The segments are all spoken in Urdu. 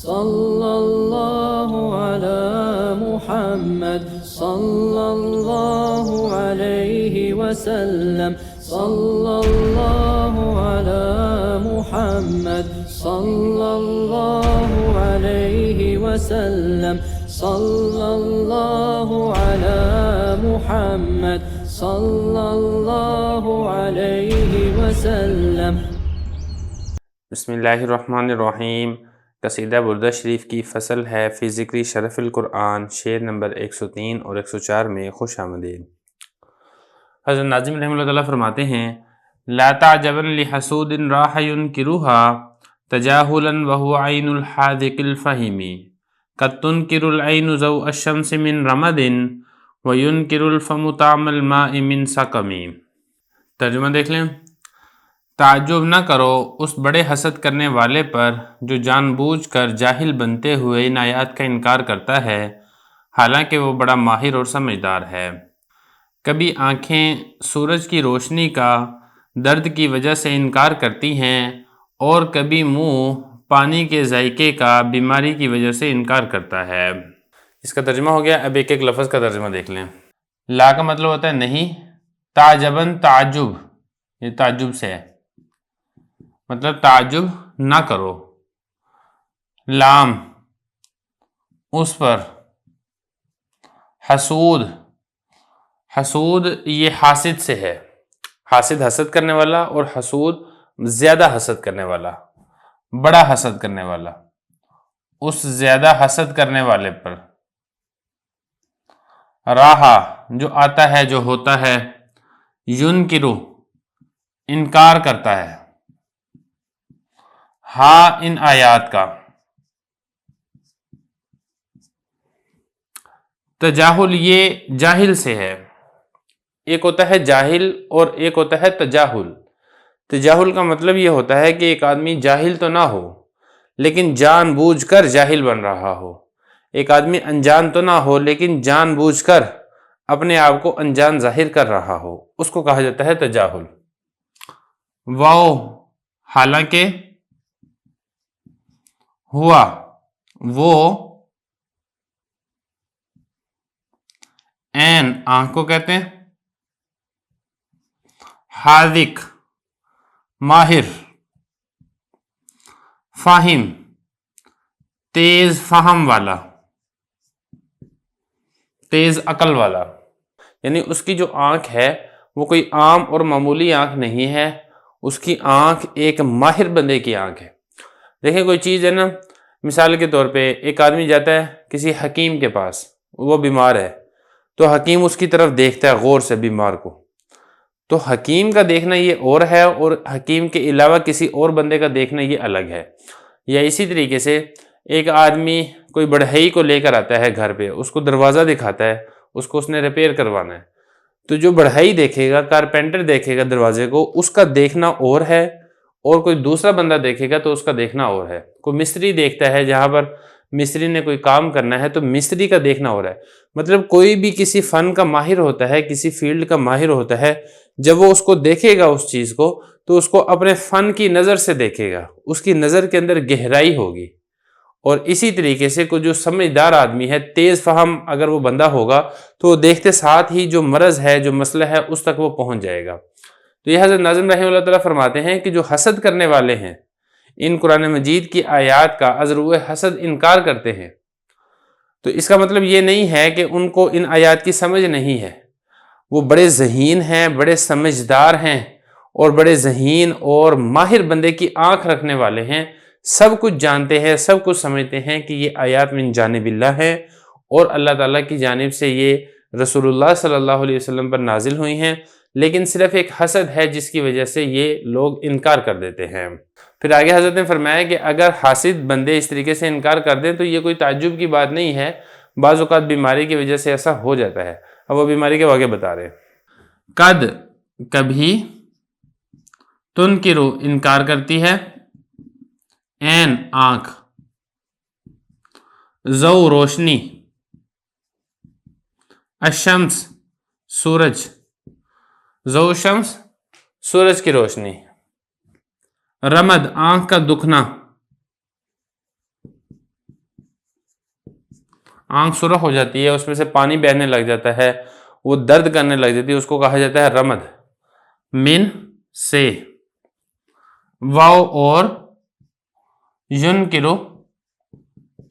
صلی اللہ علی محمد صلی اللہ علیہ وسلم صلی اللہ علی محمد صلی اللہ علیہ وسلم صلی اللہ علی محمد صلی اللہ علیہ وسلم۔ بسم اللہ الرحمن الرحیم۔ قصیدہ بردہ شریف کی فصل ہے فی ذکر شرف القرآن، شعر نمبر 103 اور 104 میں خوش آمدید۔ حضرت ناظم رحمہ اللہ تعالیٰ فرماتے ہیں: لا تعجبا لحسود راح ينکرها تجاہلا وهو عین الحاذق الفہم قد تنکر العین ضوء الشمس من رمد وینکر الفم طعم الماء من سقم۔ ترجمہ دیکھ لیں۔ تعجب نہ کرو اس بڑے حسد کرنے والے پر جو جان بوجھ کر جاہل بنتے ہوئے ان آیات کا انکار کرتا ہے، حالانکہ وہ بڑا ماہر اور سمجھدار ہے۔ کبھی آنکھیں سورج کی روشنی کا درد کی وجہ سے انکار کرتی ہیں اور کبھی منہ پانی کے ذائقے کا بیماری کی وجہ سے انکار کرتا ہے۔ اس کا ترجمہ ہو گیا۔ اب ایک ایک لفظ کا ترجمہ دیکھ لیں۔ لا کا مطلب ہوتا ہے نہیں، تعجباً تعجب، یہ تعجب سے ہے، مطلب تعجب نہ کرو۔ لام اس پر، حسود، حسود یہ حاسد سے ہے، حاسد حسد کرنے والا، اور حسود زیادہ حسد کرنے والا، بڑا حسد کرنے والا، اس زیادہ حسد کرنے والے پر۔ راہا جو آتا ہے، جو ہوتا ہے، ینکرو انکار کرتا ہے، ہاں ان آیات کا۔ تجاہل یہ جاہل سے ہے، ایک ہوتا ہے جاہل اور ایک ہوتا ہے تجاہل۔ تجاہل کا مطلب یہ ہوتا ہے کہ ایک آدمی جاہل تو نہ ہو لیکن جان بوجھ کر جاہل بن رہا ہو، ایک آدمی انجان تو نہ ہو لیکن جان بوجھ کر اپنے آپ کو انجان ظاہر کر رہا ہو، اس کو کہا جاتا ہے تجاہل۔ واو حالانکہ، ہوا وہ، این آنکھ کو کہتے ہیں، حاذق ماہر، فاہم تیز فہم والا، تیز عقل والا، یعنی اس کی جو آنکھ ہے وہ کوئی عام اور معمولی آنکھ نہیں ہے، اس کی آنکھ ایک ماہر بندے کی آنکھ ہے۔ دیکھیں کوئی چیز ہے نا، مثال کے طور پہ ایک آدمی جاتا ہے کسی حکیم کے پاس، وہ بیمار ہے تو حکیم اس کی طرف دیکھتا ہے غور سے بیمار کو، تو حکیم کا دیکھنا یہ اور ہے اور حکیم کے علاوہ کسی اور بندے کا دیکھنا یہ الگ ہے۔ یا اسی طریقے سے ایک آدمی کوئی بڑھئی کو لے کر آتا ہے گھر پہ، اس کو دروازہ دکھاتا ہے، اس کو اس نے ریپیئر کروانا ہے، تو جو بڑھئی دیکھے گا، کارپینٹر دیکھے گا دروازے کو، اس کا دیکھنا اور ہے، اور کوئی دوسرا بندہ دیکھے گا تو اس کا دیکھنا اور ہے۔ کوئی مستری دیکھتا ہے، جہاں پر مستری نے کوئی کام کرنا ہے تو مستری کا دیکھنا اور ہے۔ مطلب کوئی بھی کسی فن کا ماہر ہوتا ہے، کسی فیلڈ کا ماہر ہوتا ہے، جب وہ اس کو دیکھے گا اس چیز کو تو اس کو اپنے فن کی نظر سے دیکھے گا، اس کی نظر کے اندر گہرائی ہوگی۔ اور اسی طریقے سے کوئی جو سمجھدار آدمی ہے، تیز فہم اگر وہ بندہ ہوگا تو وہ دیکھتے ساتھ ہی جو مرض ہے، جو مسئلہ ہے، اس تک وہ پہنچ جائے گا۔ تو یہ حضرت ناظم رحمہ اللہ تعالیٰ فرماتے ہیں کہ جو حسد کرنے والے ہیں، ان قرآن مجید کی آیات کا از روئے حسد انکار کرتے ہیں، تو اس کا مطلب یہ نہیں ہے کہ ان کو ان آیات کی سمجھ نہیں ہے، وہ بڑے ذہین ہیں، بڑے سمجھدار ہیں، اور بڑے ذہین اور ماہر بندے کی آنکھ رکھنے والے ہیں، سب کچھ جانتے ہیں، سب کچھ سمجھتے ہیں کہ یہ آیات من جانب اللہ ہے اور اللہ تعالیٰ کی جانب سے یہ رسول اللہ صلی اللہ علیہ وسلم پر نازل ہوئی ہیں، لیکن صرف ایک حسد ہے جس کی وجہ سے یہ لوگ انکار کر دیتے ہیں۔ پھر آگے حضرت نے فرمایا کہ اگر حاسد بندے اس طریقے سے انکار کر دیں تو یہ کوئی تعجب کی بات نہیں ہے، بعض اوقات بیماری کی وجہ سے ایسا ہو جاتا ہے۔ اب وہ بیماری کے واقعے بتا رہے ہیں۔ قد کبھی، تنکرو انکار کرتی ہے، عین آنکھ، ضوء روشنی، الشمس سورج، ضوء شمس سورج کی روشنی، رمد آنکھ کا دکھنا، آنکھ سرخ ہو جاتی ہے، اس میں سے پانی بہنے لگ جاتا ہے، وہ درد کرنے لگ جاتی ہے، اس کو کہا جاتا ہے رمد۔ من سے، واو اور ینکرو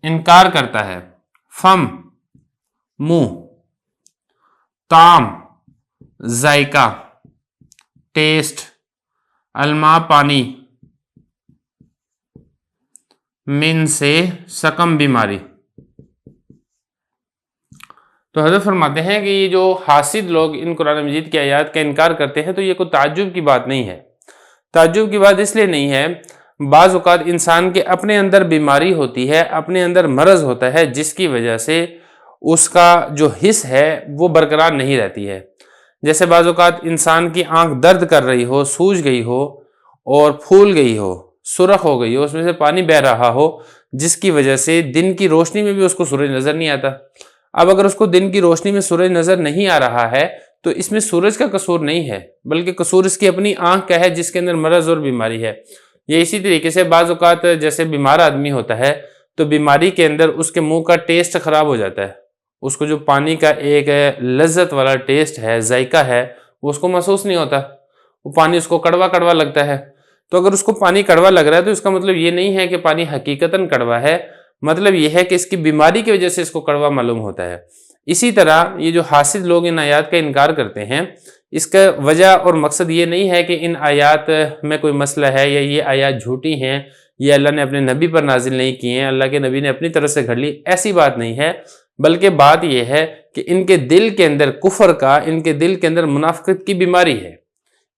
انکار کرتا ہے، فم منہ، طعم ذائقہ، ٹیسٹ، الماء پانی، من سے سقم بیماری۔ تو حضرت فرماتے ہیں کہ یہ جو حاسد لوگ ان قرآن مجید کی آیات کا انکار کرتے ہیں تو یہ کوئی تعجب کی بات نہیں ہے۔ تعجب کی بات اس لیے نہیں ہے، بعض اوقات انسان کے اپنے اندر بیماری ہوتی ہے، اپنے اندر مرض ہوتا ہے، جس کی وجہ سے اس کا جو حس ہے وہ برقرار نہیں رہتی ہے۔ جیسے بعض اوقات انسان کی آنکھ درد کر رہی ہو، سوج گئی ہو اور پھول گئی ہو، سرخ ہو گئی ہو، اس میں سے پانی بہہ رہا ہو، جس کی وجہ سے دن کی روشنی میں بھی اس کو سورج نظر نہیں آتا۔ اب اگر اس کو دن کی روشنی میں سورج نظر نہیں آ رہا ہے تو اس میں سورج کا قصور نہیں ہے، بلکہ قصور اس کی اپنی آنکھ کا ہے جس کے اندر مرض اور بیماری ہے۔ یہ اسی طریقے سے بعض اوقات جیسے بیمار آدمی ہوتا ہے تو بیماری کے اندر اس کے منہ کا ٹیسٹ خراب ہو جاتا ہے، اس کو جو پانی کا ایک لذت والا ٹیسٹ ہے، ذائقہ ہے، وہ اس کو محسوس نہیں ہوتا، وہ پانی اس کو کڑوا کڑوا لگتا ہے۔ تو اگر اس کو پانی کڑوا لگ رہا ہے تو اس کا مطلب یہ نہیں ہے کہ پانی حقیقتاً کڑوا ہے، مطلب یہ ہے کہ اس کی بیماری کی وجہ سے اس کو کڑوا معلوم ہوتا ہے۔ اسی طرح یہ جو حاسد لوگ ان آیات کا انکار کرتے ہیں، اس کا وجہ اور مقصد یہ نہیں ہے کہ ان آیات میں کوئی مسئلہ ہے یا یہ آیات جھوٹی ہیں، یہ اللہ نے اپنے نبی پر نازل نہیں کی ہیں، اللہ کے نبی نے اپنی طرف سے گھڑ لی، ایسی بات نہیں ہے، بلکہ بات یہ ہے کہ ان کے دل کے اندر کفر کا، ان کے دل کے اندر منافقت کی بیماری ہے۔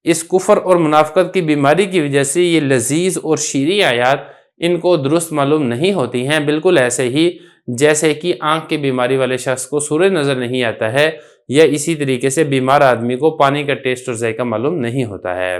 اس کفر اور منافقت کی بیماری کی وجہ سے یہ لذیذ اور شیریں آیات ان کو درست معلوم نہیں ہوتی ہیں، بالکل ایسے ہی جیسے کہ آنکھ کی بیماری والے شخص کو سورج نظر نہیں آتا ہے، یا اسی طریقے سے بیمار آدمی کو پانی کا ٹیسٹ اور ذائقہ معلوم نہیں ہوتا ہے۔